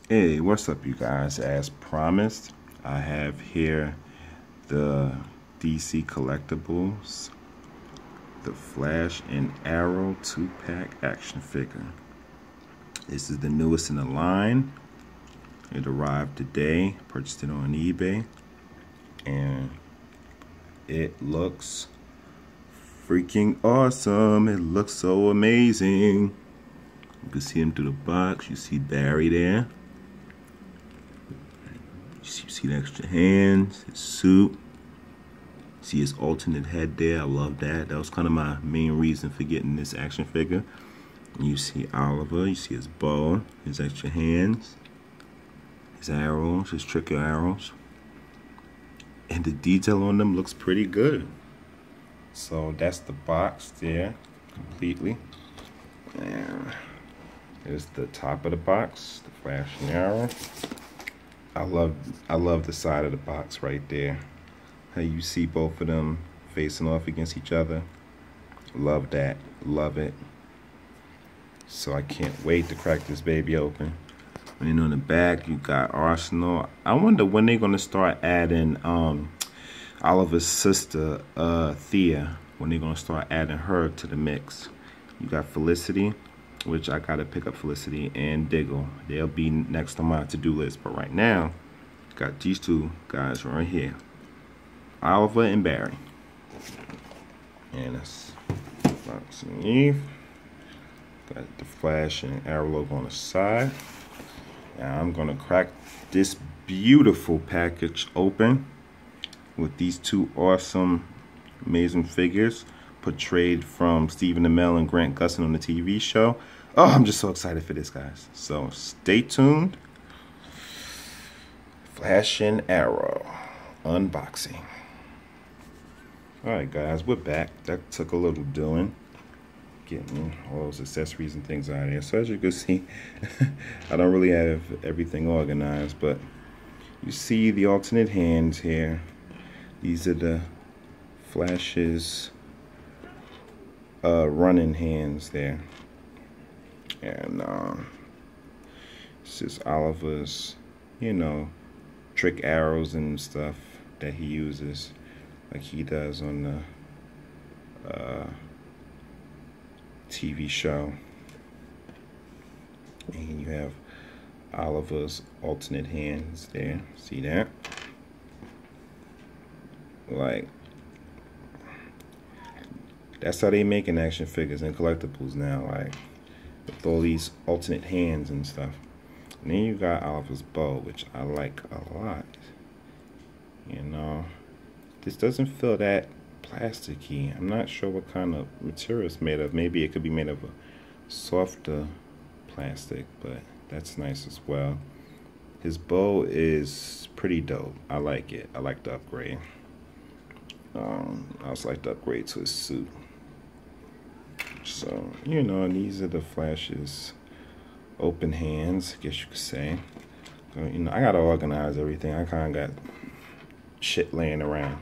Hey, what's up, you guys? As promised, I have here the DC Collectibles, the Flash and Arrow 2-pack action figure. This is the newest in the line. It arrived today, purchased it on eBay, and it looks freaking awesome. It looks so amazing. You can see him through the box. You see Barry there. You see the extra hands, his suit. See his alternate head there. I love that. That was kind of my main reason for getting this action figure. And you see Oliver. You see his bow, his extra hands, his arrows, his tricky arrows. And the detail on them looks pretty good. So that's the box there, completely. And here's the top of the box, the Flash and Arrow. I love the side of the box right there. How you see both of them facing off against each other. Love that. Love it. So I can't wait to crack this baby open. And then on the back, you got Arsenal. I wonder when they're going to start adding Oliver's sister, Thea. When they're going to start adding her to the mix. You got Felicity, which I got to pick up Felicity, and Diggle. They'll be next on my to-do list. But right now, got these two guys right here. Oliver and Barry. And that's box underneath. Got the Flash and Arrow logo on the side. Now I'm gonna crack this beautiful package open with these two awesome, amazing figures portrayed from Stephen Amell and Grant Gustin on the TV show. Oh, I'm just so excited for this, guys. So stay tuned. Flash and Arrow unboxing. Alright guys, we're back. That took a little doing, getting all those accessories and things out of there. So as you can see, I don't really have everything organized, but you see the alternate hands here. These are the Flash's running hands there. And this is Oliver's, you know, trick arrows and stuff that he uses, like he does on the TV show. And you have Oliver's alternate hands there. See that? Like, that's how they making action figures and collectibles now, like with all these alternate hands and stuff. And then you got Oliver's bow, which I like a lot. You know, this doesn't feel that plasticky. I'm not sure what kind of material it's made of. Maybe it could be made of a softer plastic, but that's nice as well. His bow is pretty dope. I like it. I like the upgrade. I also like the upgrade to his suit. So, you know, these are the Flash's open hands, I guess you could say. So, you know, I gotta organize everything. I kind of got shit laying around.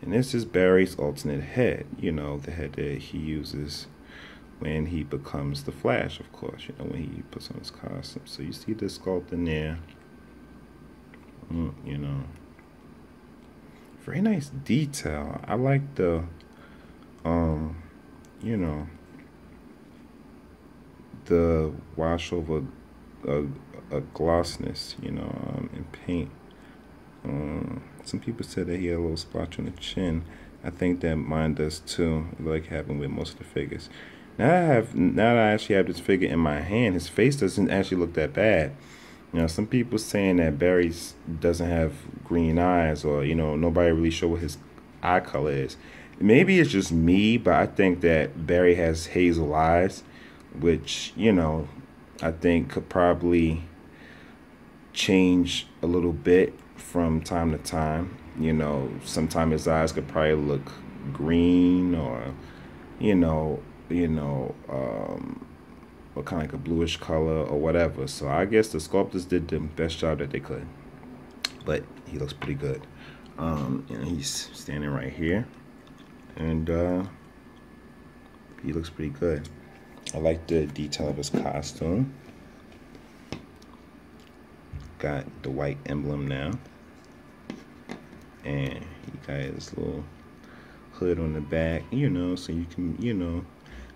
And this is Barry's alternate head, you know, the head that he uses when he becomes the Flash, of course, you know, when he puts on his costume. So you see the sculpt in there, you know. Very nice detail. I like the, you know, the wash over a glossness, you know, in paint. Some people said that he had a little splotch on the chin. I think that mine does too, like happened with most of the figures. Now that I actually have this figure in my hand, his face doesn't actually look that bad. You know, some people saying that Barry doesn't have green eyes, or, you know, nobody really sure what his eye color is. Maybe it's just me, but I think that Barry has hazel eyes, which, you know, I think could probably change a little bit from time to time. You know, sometimes his eyes could probably look green, or, you know, or kind of like a bluish color or whatever. So I guess the sculptors did the best job that they could. But he looks pretty good. And he's standing right here, and he looks pretty good. I like the detail of his costume. got the white emblem now. And he got his little hood on the back, you know, so you can, you know,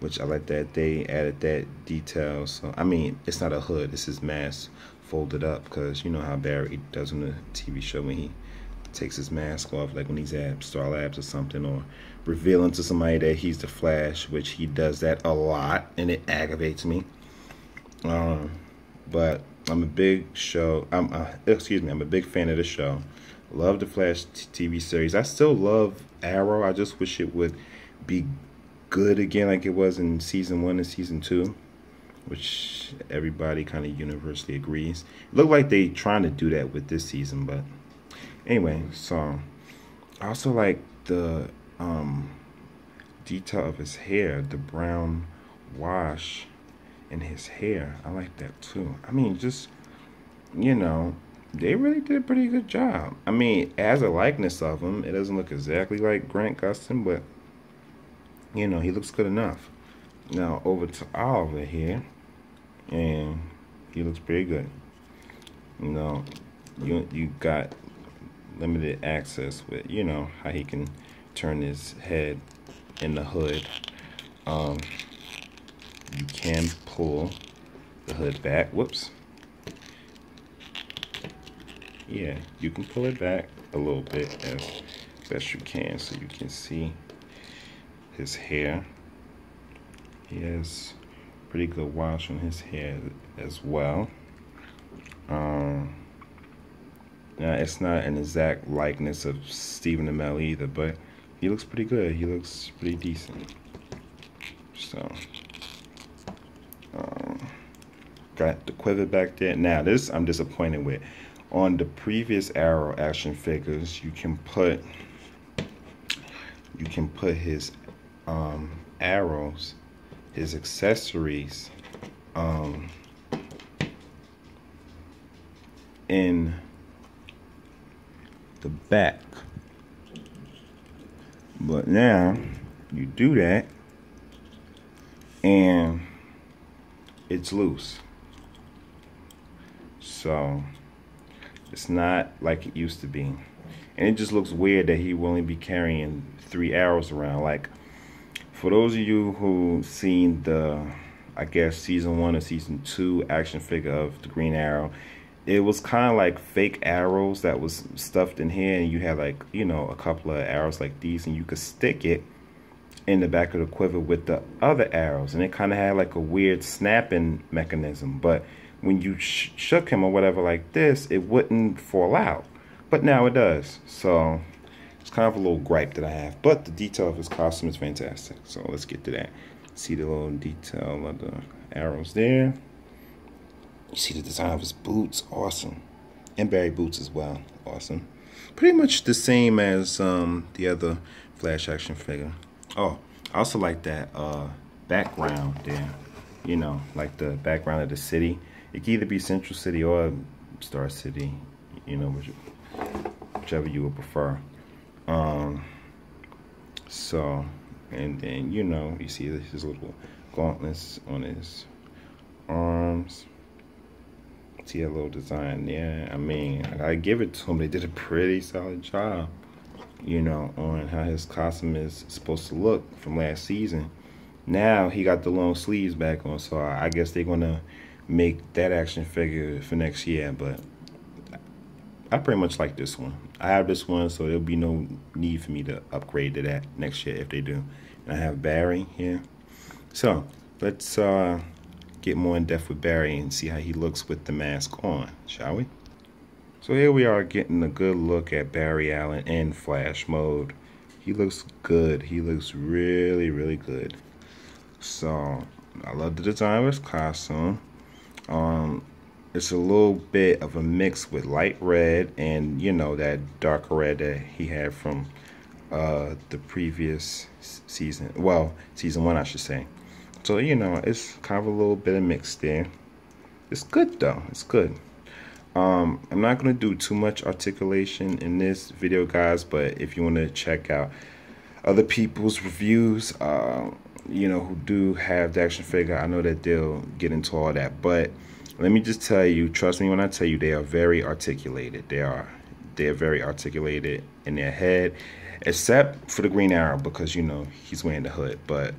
which I like that they added that detail. So, I mean, it's not a hood, it's his mask folded up, because you know how Barry does on the TV show when he takes his mask off, like when he's at Star Labs or something, or revealing to somebody that he's the Flash, which he does that a lot, and it aggravates me. But I'm a big I'm a big fan of the show. Love the Flash TV series. I still love Arrow. I just wish it would be good again like it was in season 1 and season 2, which everybody kind of universally agrees. It looked like they trying to do that with this season, but anyway, so I also like the detail of his hair, the brown wash in his hair. I like that too. I mean, just, you know, they really did a pretty good job. I mean, as a likeness of him, it doesn't look exactly like Grant Gustin, but you know, he looks good enough. Now over to Oliver here, and he looks pretty good. You know, you got limited access with, you know, how he can turn his head in the hood. You can pull the hood back. Whoops. Yeah, you can pull it back a little bit as best you can, so you can see his hair. He has pretty good wash on his hair as well. Now it's not an exact likeness of Stephen Amell either, but he looks pretty good. He looks pretty decent. So got the quiver back there. Now this I'm disappointed with. On the previous Arrow action figures, you can put his arrows, his accessories in the back. But now you do that and it's loose. So it's not like it used to be. And it just looks weird that he will only be carrying 3 arrows around. Like, for those of you who seen the, I guess, season 1 or season 2 action figure of the Green Arrow, it was kind of like fake arrows that was stuffed in here, and you had, like, you know, a couple of arrows like these, and you could stick it in the back of the quiver with the other arrows, and it kind of had like a weird snapping mechanism. But when you shook him or whatever like this, it wouldn't fall out. But now it does. So it's kind of a little gripe that I have. But the detail of his costume is fantastic. So let's get to that. See the little detail of the arrows there. You see the design of his boots. Awesome. And Barry boots as well. Awesome. Pretty much the same as the other Flash action figure. Oh, I also like that background there. You know, like the background of the city. It can either be Central City or Star City, you know, whichever you would prefer. So, and then, you know, you see his little gauntlets on his arms. See a little design there. I mean, I gotta give it to him. They did a pretty solid job, you know, on how his costume is supposed to look from last season. Now he got the long sleeves back on, so I guess they're gonna make that action figure for next year. But I pretty much like this one. I have this one, so there'll be no need for me to upgrade to that next year if they do. And I have Barry here. So let's get more in depth with Barry and see how he looks with the mask on, shall we? So here we are getting a good look at Barry Allen in Flash mode. He looks good. He looks really, really good. So I love the design of his costume. It's a little bit of a mix with light red and, you know, that darker red that he had from the previous season. Well, season 1, I should say. So, you know, it's kind of a little bit of mix there. It's good, though. It's good. I'm not going to do too much articulation in this video, guys, but if you want to check out other people's reviews, you know, who do have the action figure, I know that they'll get into all that. But let me just tell you, trust me when I tell you, they are very articulated. They're very articulated in their head, except for the Green Arrow because you know he's wearing the hood. But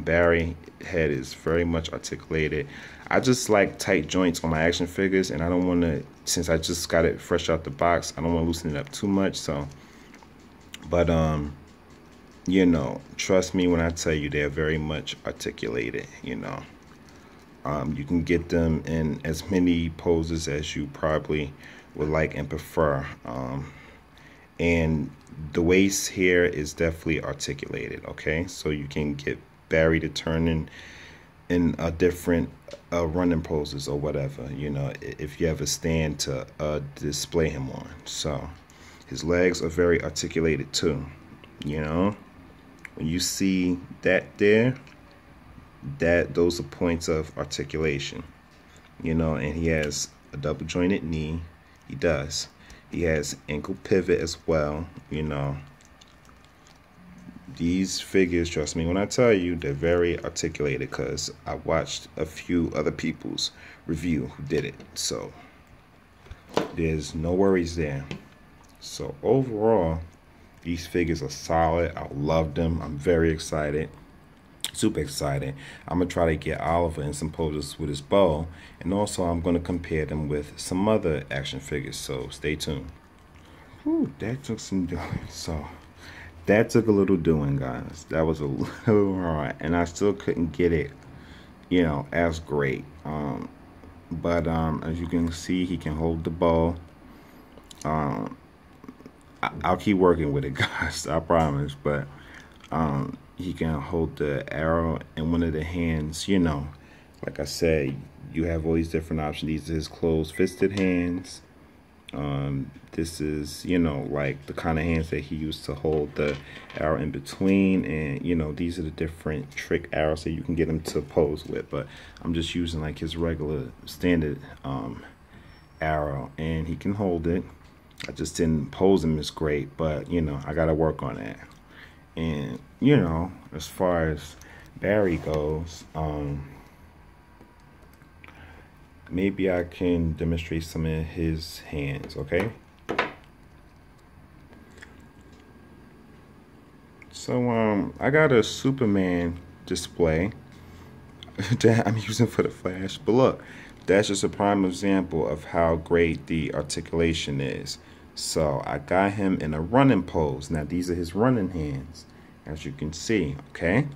Barry head is very much articulated. I just like tight joints on my action figures, and I don't want to, since I just got it fresh out the box, I don't want to loosen it up too much. So, but you know, trust me when I tell you they're very much articulated. You know. You can get them in as many poses as you probably would like and prefer. And the waist here is definitely articulated, okay? So you can get Barry to turn in a different running poses or whatever, you know, if you have a stand to display him on. So his legs are very articulated too, you know. When you see that there, those are points of articulation, you know. And he has a double jointed knee. He does. He has ankle pivot as well, you know. These figures, trust me when I tell you, they're very articulated because I watched a few other people's review who did it. So there's no worries there. So overall, these figures are solid. I love them. I'm very excited. Super excited. I'm gonna try to get Oliver in some poses with his bow, and also I'm gonna compare them with some other action figures, so stay tuned. Whew, that took some doing. So that took a little doing, guys. That was a little hard, and I still couldn't get it, you know, as great. But as you can see, he can hold the bow. I'll keep working with it, guys, I promise. But he can hold the arrow in one of the hands, you know. Like I said, you have all these different options. These are his closed fisted hands. This is, you know, like the kind of hands that he used to hold the arrow in between. And, you know, these are the different trick arrows that you can get him to pose with. But I'm just using like his regular standard arrow, and he can hold it. I just didn't pose him as great, but, you know, I got to work on that. And, you know, as far as Barry goes, maybe I can demonstrate some of his hands, okay? So, I got a Superman display that I'm using for the Flash. But look, that's just a prime example of how great the articulation is. So I got him in a running pose. Now these are his running hands, as you can see, okay?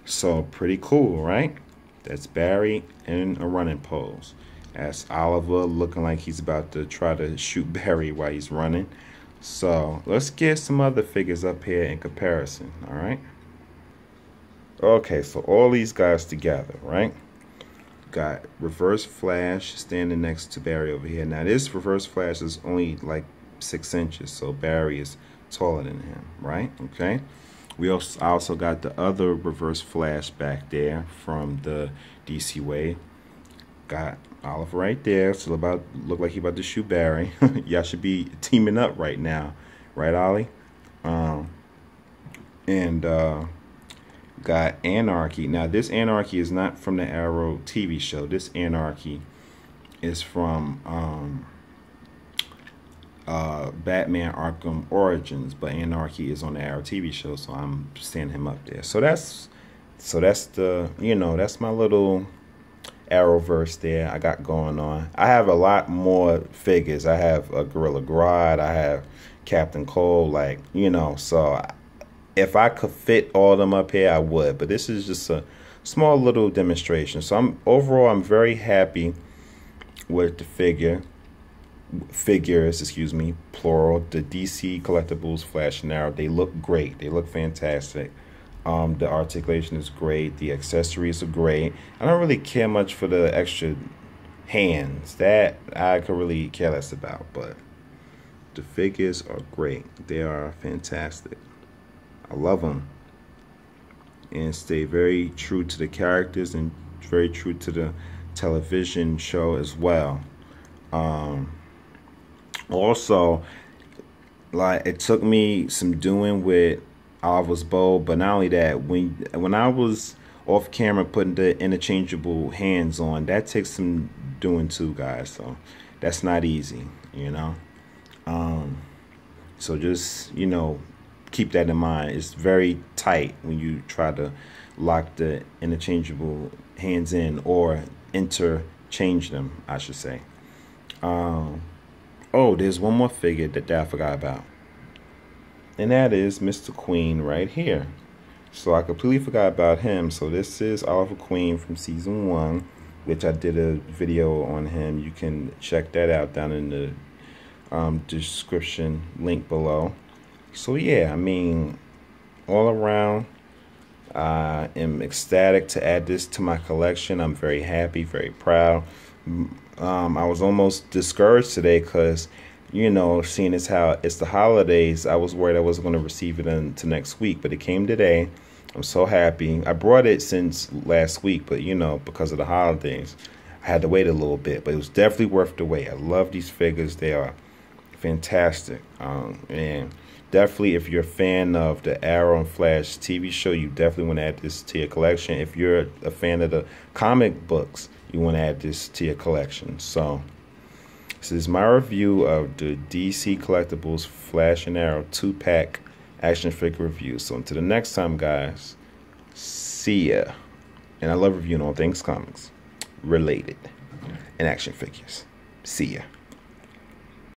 So pretty cool, right? That's Barry in a running pose. That's Oliver looking like he's about to try to shoot Barry while he's running. So let's get some other figures up here in comparison, all right? Okay, so all these guys together, right? Got Reverse Flash standing next to Barry over here. Now this Reverse Flash is only like 6 inches, so Barry is taller than him, right? Okay. I also got the other Reverse Flash back there from the DC Wave. Got Oliver right there, so look like he about to shoot Barry. Y'all should be teaming up right now, right, Ollie? Got Anarchy. Now this Anarchy is not from the Arrow TV show. This Anarchy is from Batman Arkham Origins, but Anarchy is on the Arrow TV show, so I'm standing him up there. So that's the, you know, that's my little Arrowverse there I got going on. I have a lot more figures. I have a Gorilla Grodd, I have Captain Cold, like, you know, so if I could fit all of them up here, I would, but this is just a small little demonstration. So overall I'm very happy with the figures, excuse me, plural, the DC Collectibles Flash and Arrow. They look great. They look fantastic. The articulation is great. The accessories are great. I don't really care much for the extra hands. That I could really care less about, but the figures are great. They are fantastic. I love them. And stay very true to the characters and very true to the television show as well. Also, like, it took me some doing with Oliver's bow, but not only that, when I was off camera putting the interchangeable hands on. That takes some doing too, guys. So that's not easy, you know. So just, you know, keep that in mind. It's very tight when you try to lock the interchangeable hands in, or interchange them, I should say. Oh, there's one more figure that I forgot about, and that is Mr. Queen right here. So I completely forgot about him. So this is Oliver Queen from season 1, which I did a video on him. You can check that out down in the description link below. So yeah, I mean, all around, I am ecstatic to add this to my collection. I'm very happy, very proud. I was almost discouraged today because, you know, seeing as how it's the holidays, I was worried I wasn't going to receive it until next week, but it came today. I'm so happy. I brought it since last week, but, you know, because of the holidays, I had to wait a little bit, but it was definitely worth the wait. I love these figures. They are fantastic. And definitely, if you're a fan of the Arrow and Flash TV show, you definitely want to add this to your collection. If you're a fan of the comic books, you want to add this to your collection. So this is my review of the DC Collectibles Flash and Arrow 2-pack action figure review. So until the next time, guys, see ya. And I love reviewing all things comics related and action figures. See ya.